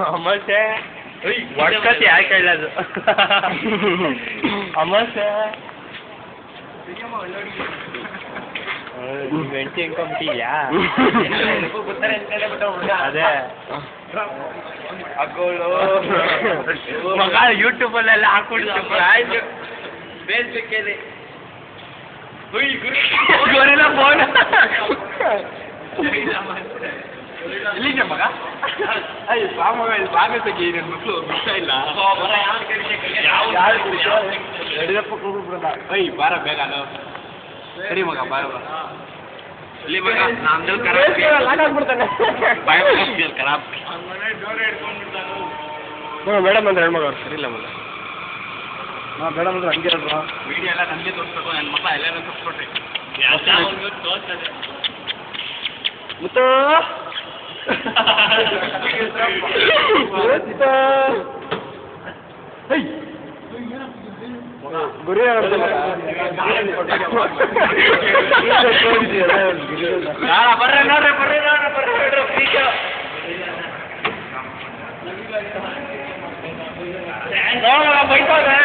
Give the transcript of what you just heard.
ಅಮಾಸೆ ಒಡ್ಕತಿ ಯಾಕೆ ಹೇಳೋದು ಅಮಾಸೆ ಮೆಣಸಿ ಇನ್ಕೊಂಬಿಟ್ಟಿದ್ಯಾ ಅದೇ ಮಗ ಯೂಟ್ಯೂಬಲ್ಲೆಲ್ಲ ಹಾಕ್ಬಿಡ್ತು ಆಯ್ತು ಫೇಸ್ಬುಕ್ಕಲ್ಲಿ ಗೊರಿಲ್ಲ ಫೋನ್ ಇಲ್ಲಿಗೆ ಮಗ ಅಯ್ಯ ಸ್ವಾಮಗ ಇಲ್ಲಿ ಭಾಗತೆಗೆ ನನ್ನ ಮಕ್ಕಳು ಬಿಡ್ತ ಇಲ್ಲ ಯಡಿಯೂರಪ್ಪ ಕೂಗ್ಬಿಡಲ್ಲ ಅಯ್ಯ ಬಾರ ಬೇಗ ಸರಿ ಮಗ ಬಾರ ಇಲ್ಲಿ ಮಗ ನಮ್ದಲ್ಲಿ ಖರಾಬ್ ಮೇಡಮ್ ಅಂದ್ರೆ ಹೆಣ್ಮಗ ಅವ್ರು ಸರಿ ಇಲ್ಲ ಮಗ ಹಾಂ ಮೇಡಮ್ ಅಂದ್ರೆ ಹಂಗೆ ಅಲ್ವಾ ವಿಡಿಯೋ ಎಲ್ಲ ನನಗೆ ತೋರಿಸ್ಬೇಕು ನನ್ನ ಮಕ್ಕಳ ಎಲ್ಲರೂ ತೋರಿಸ್ಕೊಟ್ರಿ ಮುತ್ತು ಗುರಿ ಬರ್ರಿ ನೋಡ್ರಿ ಬರ್ರಿ ನೋಡ್ರಿ ಬರ್ರಿ ನೋಡ್ರಿ ಬೈತೋದೆ